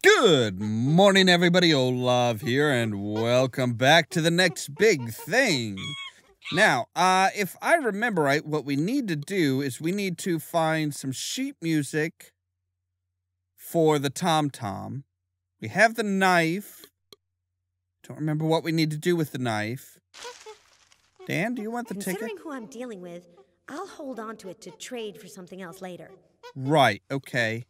Good morning, everybody. Ollamh here, and welcome back to the next big thing. Now, if I remember right, what we need to do is we need to find some sheet music for the tom-tom. We have the knife. Don't remember what we need to do with the knife. Dan, do you want the ticket? Considering who I'm dealing with, I'll hold on to it to trade for something else later. Right, okay.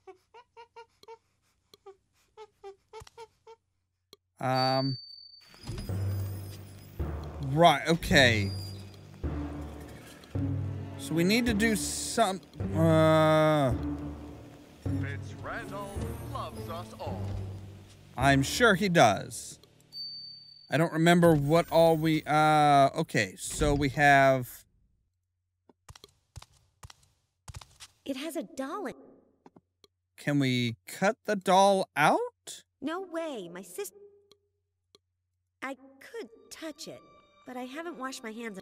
Right, okay. So we need to do some, Randolph loves us all. I'm sure he does. I don't remember what all we, okay, so we have... It has a doll in it. Can we cut the doll out? No way, my sister... I could touch it, but I haven't washed my hands.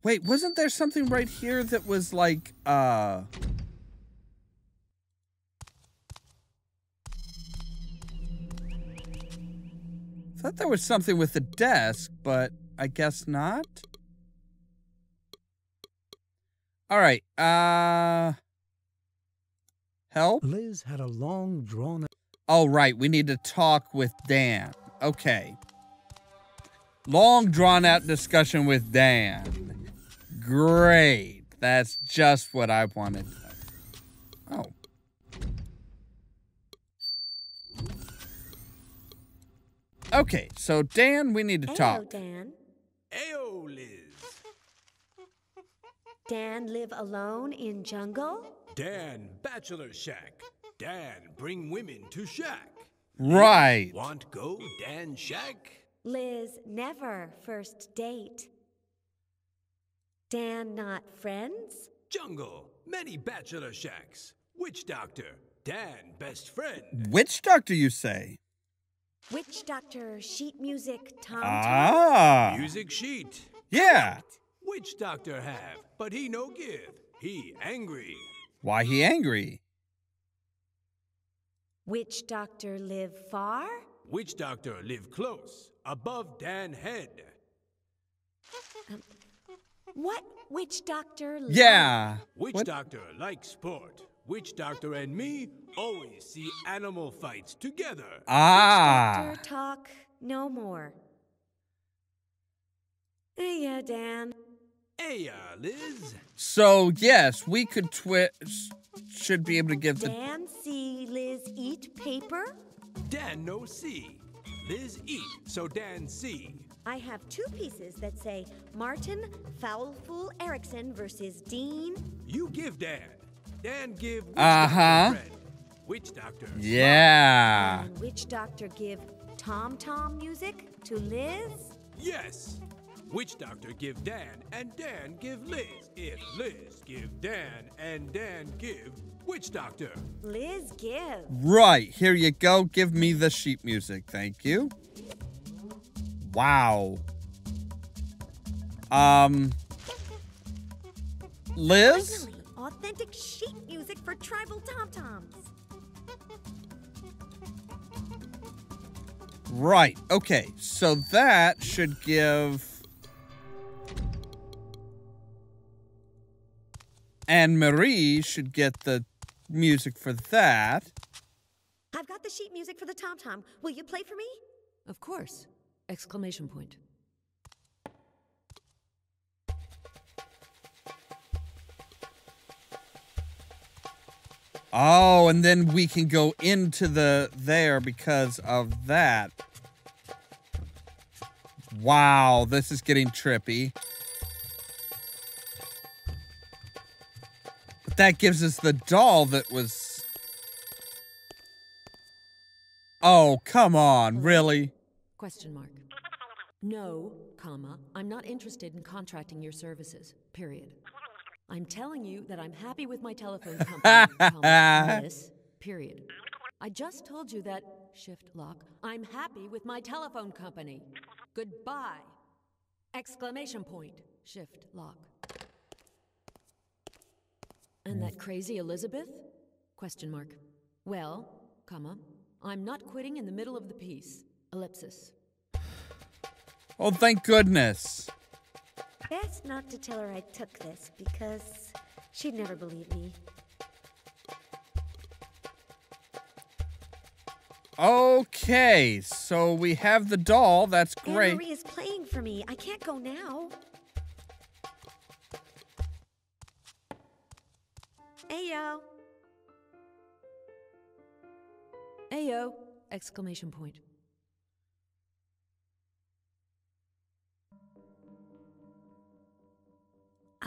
Wait, wasn't there something right here that was like, I thought there was something with the desk, but I guess not. All right, help? Liz had a long, drawn-out... Oh, right, we need to talk with Dan. Okay. Long, drawn-out discussion with Dan. Great. That's just what I wanted. Oh. Okay, so Dan, we need to talk. Dan. Ayo, Liz. Dan live alone in jungle? Dan, bachelor shack. Dan, bring women to shack. Right. Want go, Dan shack? Liz, never first date. Dan, not friends? Jungle, many bachelor shacks. Witch doctor, Dan, best friend. Witch doctor, you say? Witch doctor, sheet music, tom-tom? Ah. Music sheet. Yeah. Witch doctor have, but he no give. He angry. Why he angry? Witch doctor live far? Witch doctor live close, above Dan head. What witch doctor live? Yeah. Witch What? doctor like sport. Witch doctor and me always see animal fights together. Ah. Doctor talk no more. Yeah, Dan. Hey, Liz. So, yes, we could should be able to give the... Dan see Liz eat paper? Dan no see. Liz eat, so Dan see. I have two pieces that say Martin Foulful Erickson versus Dean. You give Dan. Dan give witch Uh-huh. doctor friend. Witch doctor. Yeah. And witch doctor give tom-tom music to Liz? Yes. Witch doctor give Dan and Dan give Liz. If Liz give Dan and Dan give witch doctor. Liz give. Right. Here you go. Give me the sheet music. Thank you. Wow. Liz? Finally, authentic sheet music for tribal tom-toms. Right. Okay. So that should give... And Marie should get the music for that. I've got the sheet music for the tom-tom. Will you play for me? Of course! Exclamation point. Oh, and then we can go into there because of that. Wow, this is getting trippy. But that gives us the doll that was... Oh, come on, really? Question mark. No, comma, I'm not interested in contracting your services, period. I'm telling you that I'm happy with my telephone company, comma, this, period. I just told you that, shift lock, I'm happy with my telephone company. Goodbye! Exclamation point, shift lock. And that crazy Elizabeth? Question mark. Well, comma, I'm not quitting in the middle of the piece. Ellipsis. Oh, thank goodness. Best not to tell her I took this, because she'd never believe me. Okay, so we have the doll. That's great. Anne-Marie is playing for me. I can't go now. Ayo. Ayo! Exclamation point.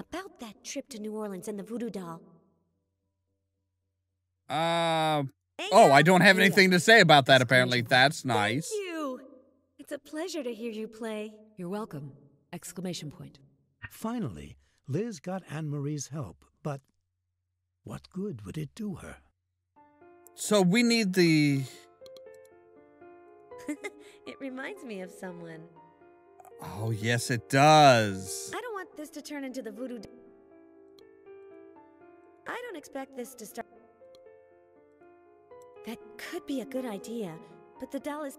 About that trip to New Orleans and the voodoo doll. Oh, I don't have anything to say about that, apparently. That's nice. Thank you. It's a pleasure to hear you play. You're welcome! Exclamation point. Finally, Liz got Anne-Marie's help, but what good would it do her? So we need the... It reminds me of someone. Oh, yes, it does. I don't want this to turn into the voodoo. I don't expect this to start. That could be a good idea, but the doll is.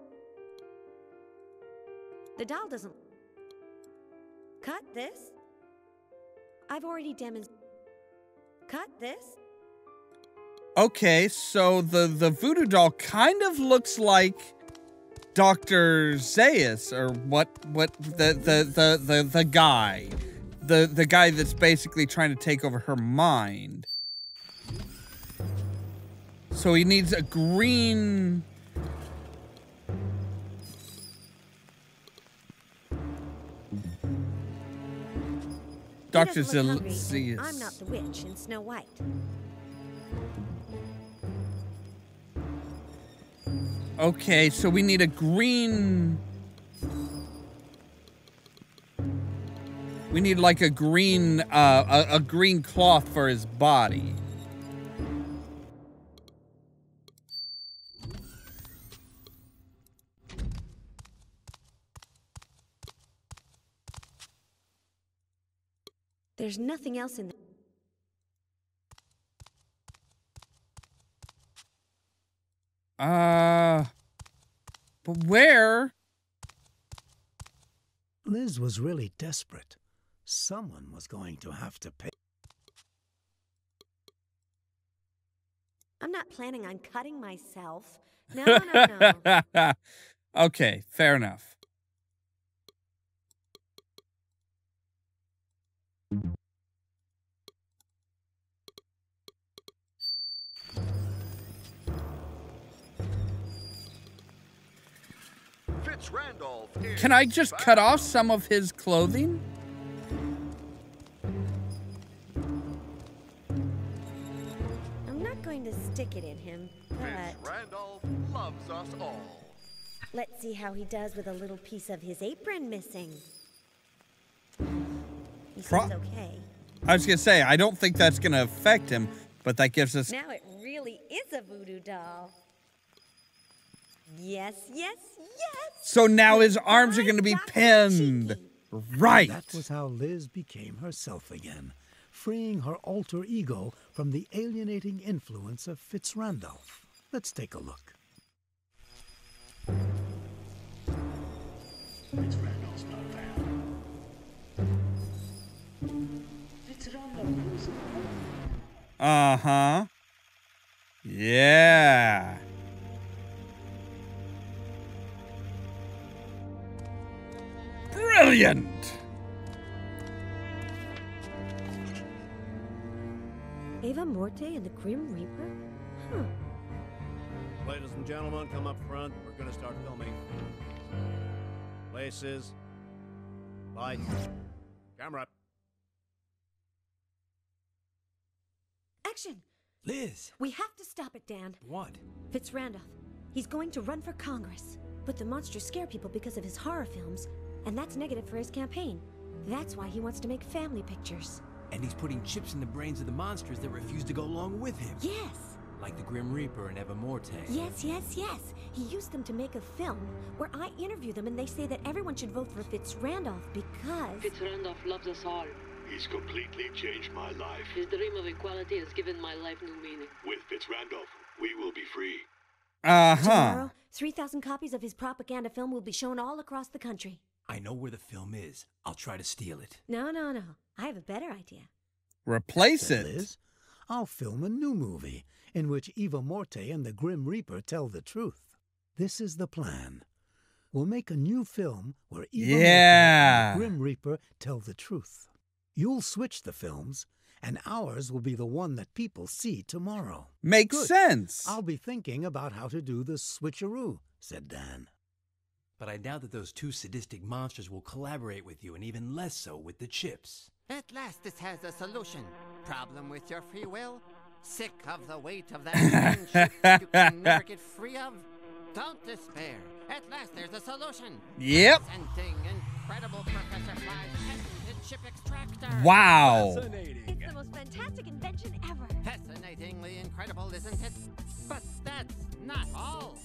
The doll doesn't. Cut this. I've already demonstrated. Cut this. Okay, so the voodoo doll kind of looks like Dr. Zaius, or the guy. The guy that's basically trying to take over her mind. So he needs a green... Dr. Zaius. I'm not the witch in Snow White. Okay, so we need a green... We need like a green, a green cloth for his body. There's nothing else in the. But where? Liz was really desperate. Someone was going to have to pay. I'm not planning on cutting myself. No. Okay, fair enough. Can I just cut off some of his clothing? I'm not going to stick it in him, but Randolph loves us all. let's see how he does with a little piece of his apron missing. He seems okay. I was gonna say, I don't think that's gonna affect him, but that gives us... Now it really is a voodoo doll. Yes, yes, yes! So now his arms are gonna be pinned. Right. That was how Liz became herself again, freeing her alter ego from the alienating influence of Fitzrandolph. Let's take a look. Fitzrandolph's not around. Fitzrandolph was Uh-huh. Yeah. Brilliant! Ava Morte and the Grim Reaper? Huh. Ladies and gentlemen, come up front. We're gonna start filming. Places. Lights. Camera. Action! Liz! We have to stop it, Dan. What? Fitzrandolph. He's going to run for Congress. But the monsters scare people because of his horror films, and that's negative for his campaign. That's why he wants to make family pictures. And he's putting chips in the brains of the monsters that refuse to go along with him. Yes! Like the Grim Reaper and Eva Morte. Yes. He used them to make a film where I interview them and they say that everyone should vote for Fitz Randolph because... Fitz Randolph loves us all. He's completely changed my life. His dream of equality has given my life new meaning. With Fitz Randolph, we will be free. Tomorrow, 3,000 copies of his propaganda film will be shown all across the country. I know where the film is. I'll try to steal it. No. I have a better idea. Replace it. Liz, I'll film a new movie in which Eva Morte and the Grim Reaper tell the truth. This is the plan. We'll make a new film where Eva Morte and the Grim Reaper tell the truth. You'll switch the films, and ours will be the one that people see tomorrow. Makes sense. I'll be thinking about how to do the switcheroo, said Dan. But I doubt that those two sadistic monsters will collaborate with you, and even less so with the chips. At last this has a solution. Problem with your free will? Sick of the weight of that green chip you can never get free of? Don't despair. At last there's a solution. Yep. Presenting incredible Professor Fly's patented chip extractor. Wow. It's the most fantastic invention ever. Fascinatingly incredible, isn't it? But that's not all.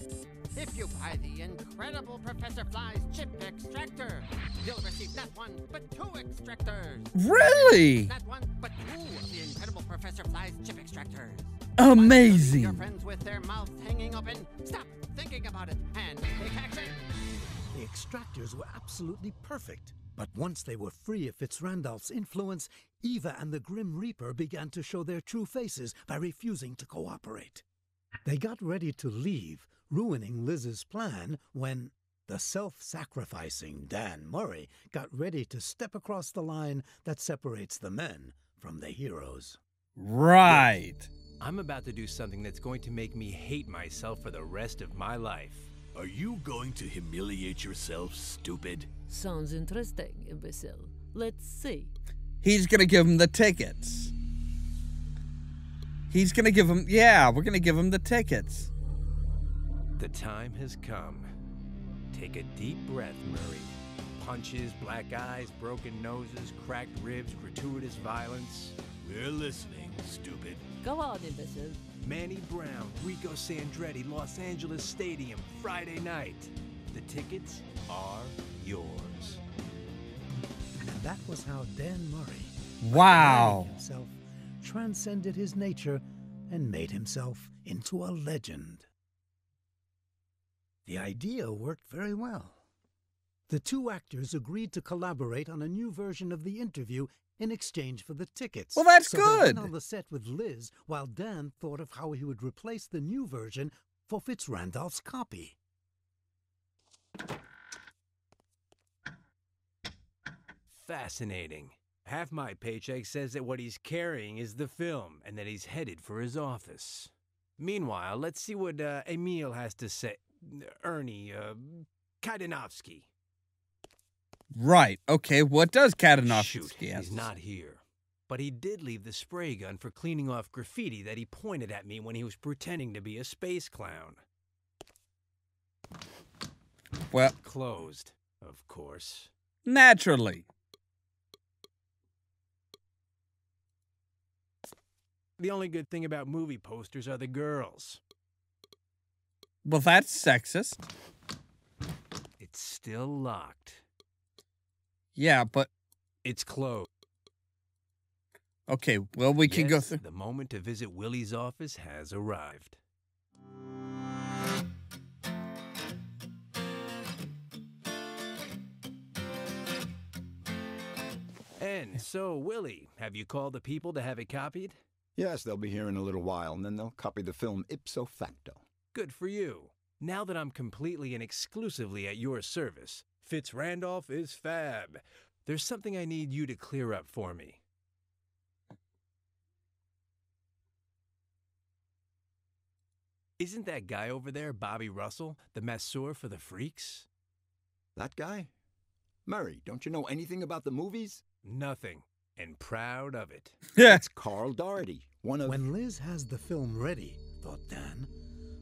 If you buy the incredible Professor Fly's chip extractor, you'll receive not one, but two extractors. Really? Not one, but two of the incredible Professor Fly's chip extractors. Amazing. Your friends with their mouths hanging open, stop thinking about it and take action. The extractors were absolutely perfect. But once they were free of Fitz Randolph's influence, Eva and the Grim Reaper began to show their true faces by refusing to cooperate. They got ready to leave, ruining Liz's plan, when the self-sacrificing Dan Murray got ready to step across the line that separates the men from the heroes. Right. I'm about to do something that's going to make me hate myself for the rest of my life. Are you going to humiliate yourself, stupid? Sounds interesting, imbecile. Let's see. He's gonna give him the tickets. He's gonna give him, yeah, we're gonna give him the tickets. The time has come. Take a deep breath, Murray. Punches, black eyes, broken noses, cracked ribs, gratuitous violence. We're listening, stupid. Go on, imbecile. Manny Brown, Rico Sandretti, Los Angeles Stadium, Friday night. The tickets are yours. And that was how Dan Murray, Wow. himself, transcended his nature and made himself into a legend. The idea worked very well. The two actors agreed to collaborate on a new version of the interview in exchange for the tickets. Well, that's so They good. went on the set with Liz while Dan thought of how he would replace the new version for Fitz Randolph's copy. Fascinating. Half my paycheck says that what he's carrying is the film and that he's headed for his office. Meanwhile, let's see what Emil has to say. Ernie, Kadanovsky. Right. Okay, what does Kadanovsky Shoot, have? he's not here. But he did leave the spray gun for cleaning off graffiti that he pointed at me when he was pretending to be a space clown. Well, Closed, of course. naturally. The only good thing about movie posters are the girls. Well, that's sexist. It's still locked. Yeah, but It's closed. okay, well, we can go Yes, through. The moment to visit Willie's office has arrived. And so, Willie, have you called the people to have it copied? Yes, they'll be here in a little while, and then they'll copy the film ipso facto. Good for you. Now that I'm completely and exclusively at your service, Fitz Randolph is fab. There's something I need you to clear up for me. Isn't that guy over there Bobby Russell, the masseur for the freaks? That guy? Murray, don't you know anything about the movies? Nothing, and proud of it. Yeah. It's Carl Doherty, one of... When Liz has the film ready, thought Dan,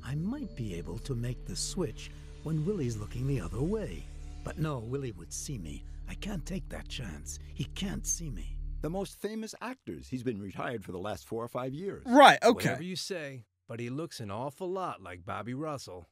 I might be able to make the switch when Willie's looking the other way. But no, Willie would see me. I can't take that chance. He can't see me. The most famous actors. He's been retired for the last 4 or 5 years. Right, okay. Whatever you say, but he looks an awful lot like Bobby Russell.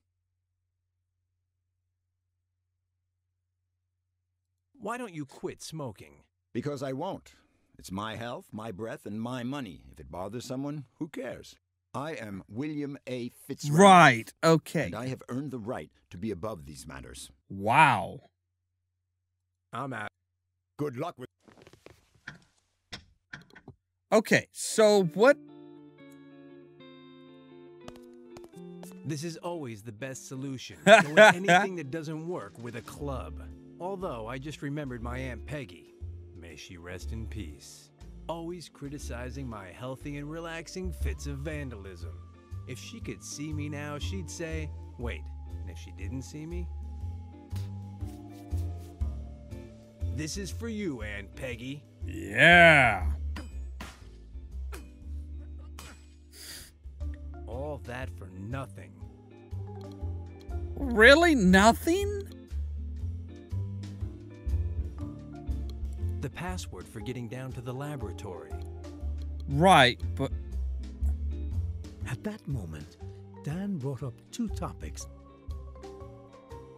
Why don't you quit smoking? Because I won't. It's my health, my breath, and my money. If it bothers someone, who cares? I am William A. Fitzrandolph. Right, okay. And I have earned the right to be above these matters. Wow. I'm out. Good luck with... Okay, so what... This is always the best solution. Doing anything that doesn't work with a club. Although I just remembered my Aunt Peggy. May she rest in peace. Always criticizing my healthy and relaxing fits of vandalism. If she could see me now, she'd say, wait, and if she didn't see me? This is for you, Aunt Peggy. Yeah. All that for nothing. Really? Nothing? The password for getting down to the laboratory. Right, but... At that moment, Dan brought up two topics.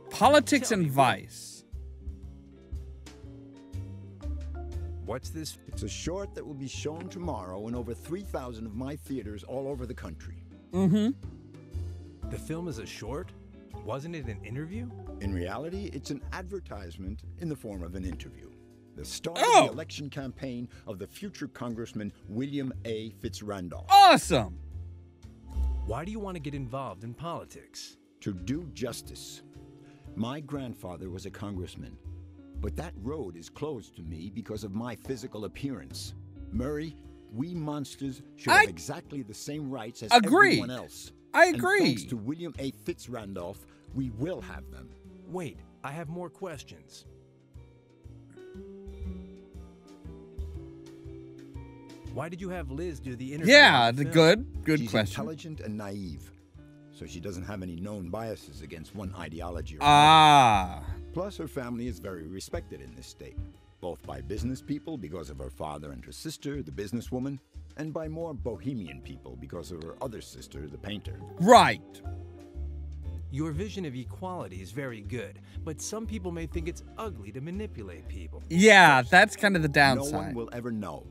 Politics and vice. What's this? It's a short that will be shown tomorrow in over 3,000 of my theaters all over the country. Mm-hmm. The film is a short? Wasn't it an interview? In reality, it's an advertisement in the form of an interview. The start Oh! of the election campaign of the future Congressman William A. Fitzrandolph. Awesome! Why do you want to get involved in politics? To do justice. My grandfather was a congressman, but that road is closed to me because of my physical appearance. Murray, we monsters should have exactly the same rights as everyone else. I agree. And thanks to William A. Fitzrandolph, we will have them. Wait, I have more questions. Why did you have Liz do the interview? Yeah, on the film? good She's question. intelligent and naive, so she doesn't have any known biases against one ideology or Ah. Plus, her family is very respected in this state, both by business people because of her father and her sister, the businesswoman, and by more bohemian people because of her other sister, the painter. Right. Your vision of equality is very good, but some people may think it's ugly to manipulate people. Yeah, that's kind of the No downside. one will ever know.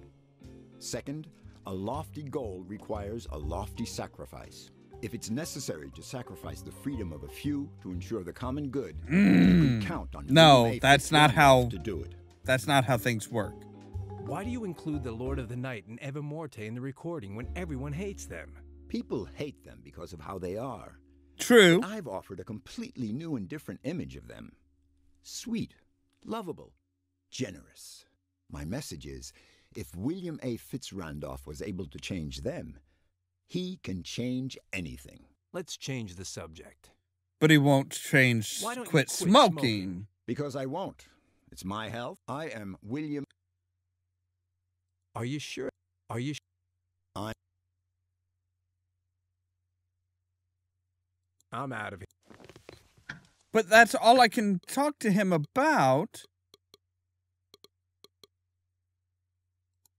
Second, a lofty goal requires a lofty sacrifice. If it's necessary to sacrifice the freedom of a few to ensure the common good, you can count on No, William A. that's not Fitzrandolph how to do it. That's not how things work. Why do you include the Lord of the Night and Eva Morte in the recording when everyone hates them? People hate them because of how they are. True. But I've offered a completely new and different image of them. Sweet, lovable, generous. My message is, if William A. Fitzrandolph was able to change them, he can change anything. Let's change the subject. But he won't change Why don't you quit quit smoking. Because I won't. It's my health. I am William. Are you sure? Are you sure? I'm out of here. But that's all I can talk to him about.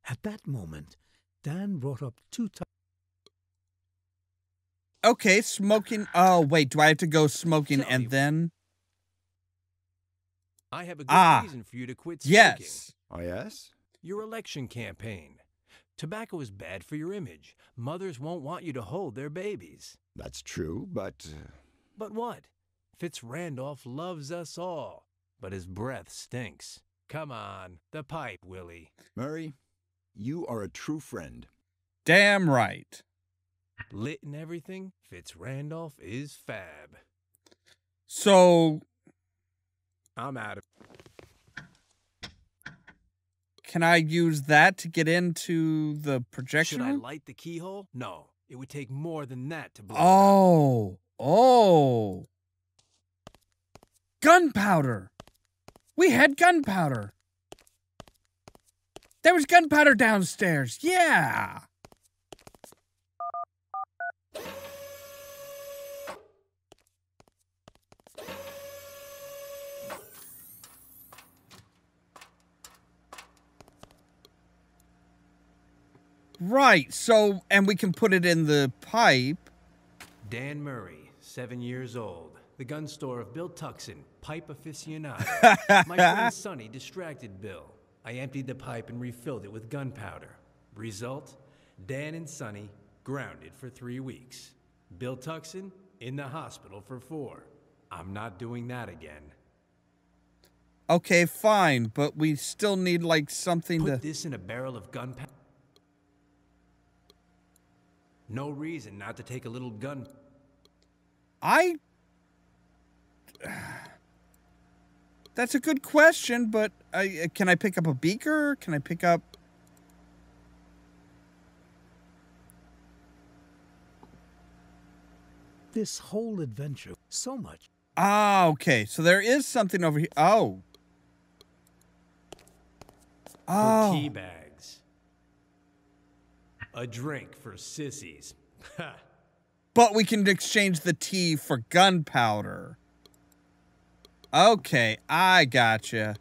At that moment, Dan brought up two topics. Okay, smoking. Oh, wait, do I have to go smoking Tell and me. then? I have a good reason for you to quit smoking. Yes. Oh, yes? Your election campaign. Tobacco is bad for your image. Mothers won't want you to hold their babies. That's true, but... But what? Fitzrandolph loves us all, but his breath stinks. Come on, the pipe, Willie. Murray, you are a true friend. Damn right. Lit and everything, Fitzrandolph is fab. So, I'm out of... can I use that to get into the projection Should I room? light the keyhole? No, it would take more than that to blow Oh. Oh. Gunpowder. We had gunpowder. There was gunpowder downstairs. Yeah. Right, so, and we can put it in the pipe. Dan Murray, 7 years old. The gun store of Bill Tuxon, pipe aficionado. My friend Sonny distracted Bill. I emptied the pipe and refilled it with gunpowder. Result? Dan and Sonny grounded for 3 weeks. Bill Tuxon in the hospital for 4. I'm not doing that again. Okay, fine, but we still need, like, something to... Put this in a barrel of gunpowder. No reason not to take a little gun. That's a good question, but can I pick up a beaker? Can I pick up... This whole adventure, so much. Ah, okay. So there is something over here. Oh. For tea bags. A drink for sissies. But we can exchange the tea for gunpowder. Okay, I gotcha.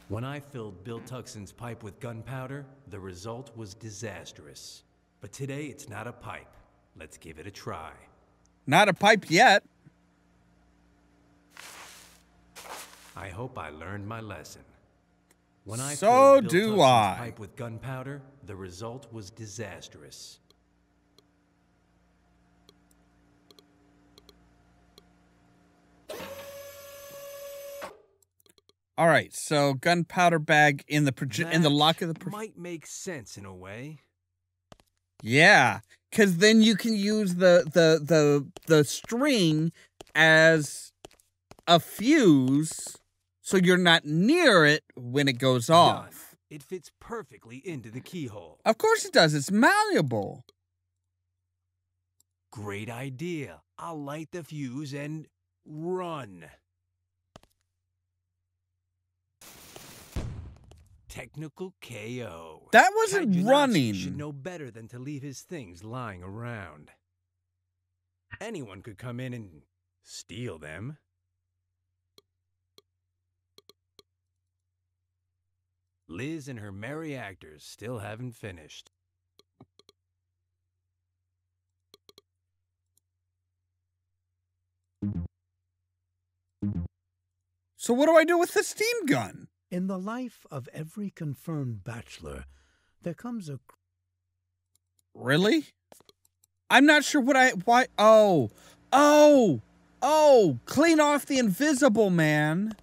When I filled Bill Tuxon's pipe with gunpowder, the result was disastrous. But today it's not a pipe. Let's give it a try. Not a pipe yet. I hope I learned my lesson. When I so filled Bill do Tuxon's I. pipe with gunpowder, the result was disastrous. All right, so gunpowder bag in the lock of the might make sense in a way. Yeah, because then you can use the string as a fuse, so you're not near it when it goes off. It fits perfectly into the keyhole. Of course it does. It's malleable. Great idea. I'll light the fuse and run. Technical KO. That wasn't running. Should know better than to leave his things lying around. Anyone could come in and steal them. Liz and her merry actors still haven't finished. So what do I do with the steam gun? In the life of every confirmed bachelor, there comes a... Really? I'm not sure why. Oh, clean off the invisible man.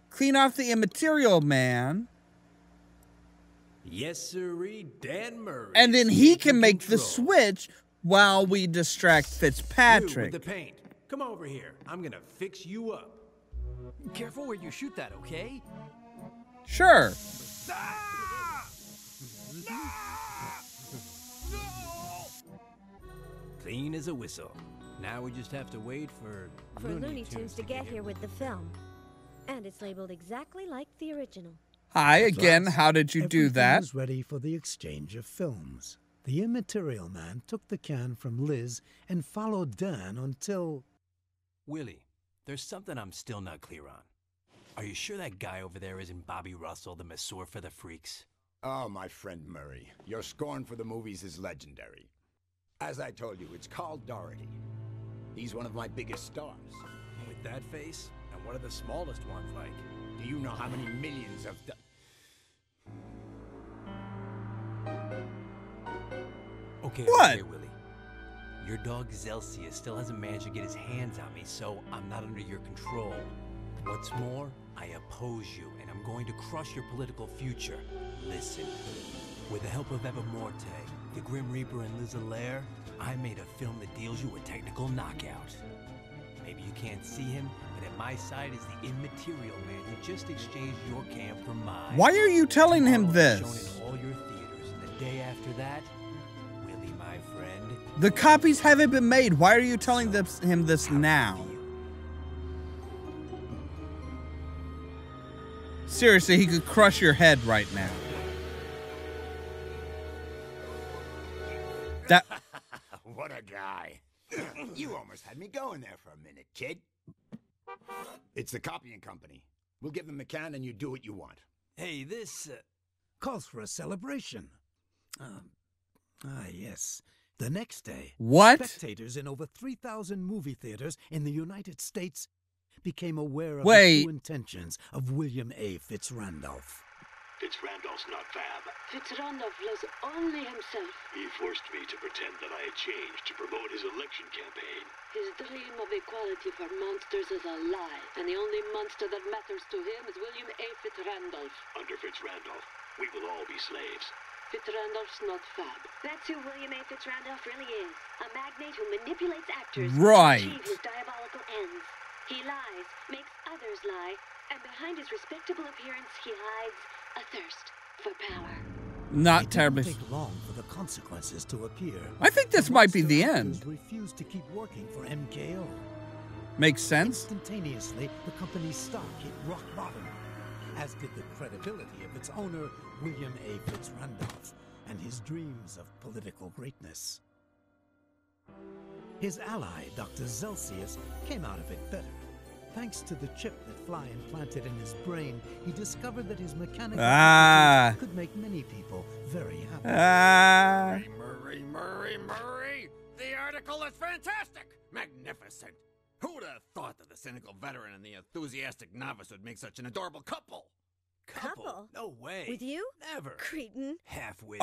Clean off the immaterial man. Yes, sirree, Dan Murray. And then he can make the switch while we distract Fitzpatrick. You with the paint. Come over here. I'm gonna fix you up. Careful where you shoot that, okay? Sure. Clean as a whistle. Now we just have to wait for Looney Tunes to get here with the film. And it's labeled exactly like the original. Hi again. How did you do that? Everything was ready for the exchange of films. The immaterial man took the can from Liz and followed Dan until... Willie, there's something I'm still not clear on. Are you sure that guy over there isn't Bobby Russell, the masseur for the freaks? Oh, my friend Murray, your scorn for the movies is legendary. As I told you, it's called Doherty. He's one of my biggest stars. With that face? And what are the smallest ones like? Do you know how many millions of... Okay, what? Okay, Willie. Your dog Zelsius still hasn't managed to get his hands on me, so I'm not under your control. What's more, I oppose you, and I'm going to crush your political future. Listen, with the help of Eva Morte, the Grim Reaper, and Liz Allaire, I made a film that deals you a technical knockout. Maybe you can't see him, but at my side is the immaterial man who just exchanged your cam for mine. Why are you telling him this? Shown in all your theaters, and the day after that, Willie, my friend. The copies haven't been made. Why are you telling him this now? Seriously, he could crush your head right now. That. What a guy. You almost had me going there for a minute, kid. It's the copying company. We'll give them the can and you do what you want. Hey, this calls for a celebration. Yes. The next day, what? Spectators in over 3,000 movie theaters in the United States became aware of Wait. the true intentions of William A. Fitzrandolph. Fitzrandolph's not Fab. Fitzrandolph loves only himself. He forced me to pretend that I had changed to promote his election campaign. His dream of equality for monsters is a lie, and the only monster that matters to him is William A. Fitzrandolph. Under Fitzrandolph, we will all be slaves. Fitzrandolph's not Fab. That's who William A. Fitzrandolph really is. A magnate who manipulates actors Right. to achieve his diabolical ends. He lies, makes others lie, and behind his respectable appearance he hides a thirst for power. Not terribly. It didn't take long for the consequences to appear. I think this might be the end. Refused to keep working for MKO. Makes sense. Instantaneously, the company's stock hit rock bottom, as did the credibility of its owner, William A. Fitzrandolph, and his dreams of political greatness. His ally, Dr. Zelsius, came out of it better. Thanks to the chip that Fly implanted in his brain, he discovered that his mechanical abilities could make many people very happy. Murray! The article is fantastic! Magnificent! Who would have thought that the cynical veteran and the enthusiastic novice would make such an adorable couple? Couple? No way. With you? Never. Cretin. Half-wit.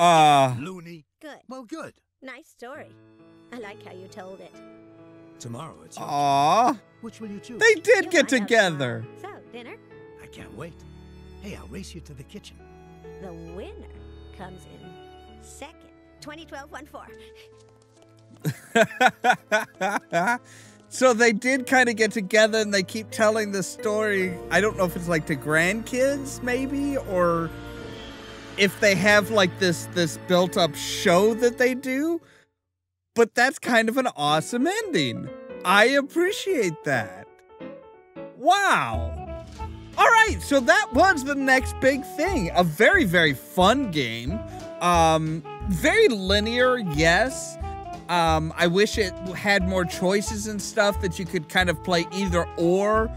Loony. Good. Well, good. Nice story. I like how you told it. Tomorrow it's your Aww. turn. Which will you choose? They did get together. So, dinner? I can't wait. Hey, I'll race you to the kitchen. The winner comes in second. 2012-14. So they did kind of get together and they keep telling the story. I don't know if it's like to grandkids maybe, or if they have like this built up show that they do. But that's kind of an awesome ending. I appreciate that. Wow. All right, so that was the next big thing. A very, very fun game. Very linear, yes. I wish it had more choices and stuff that you could kind of play either or,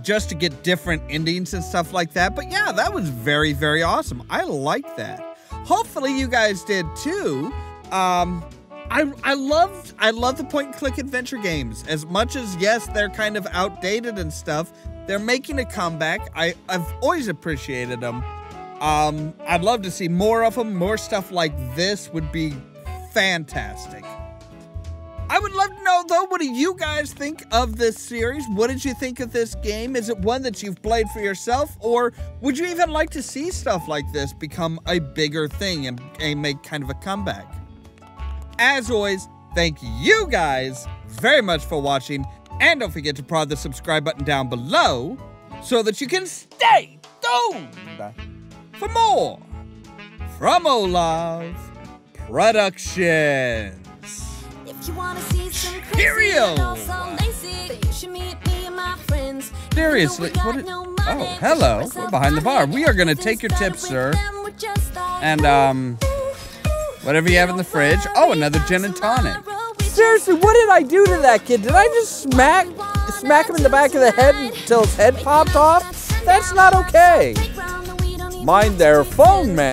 just to get different endings and stuff like that. But yeah, that was very, very awesome. I liked that. Hopefully you guys did too. I love the point-and-click adventure games. As much as, yes, they're kind of outdated and stuff, they're making a comeback. I've always appreciated them. I'd love to see more of them. More stuff like this would be fantastic. I would love to know, though, what do you guys think of this series? What did you think of this game? Is it one that you've played for yourself? Or would you even like to see stuff like this become a bigger thing and make kind of a comeback? As always, thank you guys very much for watching. And don't forget to prod the subscribe button down below so that you can stay tuned for more from Ollamh Productions. If you wanna see some Cheerio! Seriously, what is, oh, hello, we're behind the bar. We are gonna take your tips, sir. And, whatever you have in the fridge. Oh, another gin and tonic. Seriously, what did I do to that kid? Did I just smack him in the back of the head until his head popped off? That's not okay. Mind their phone, man.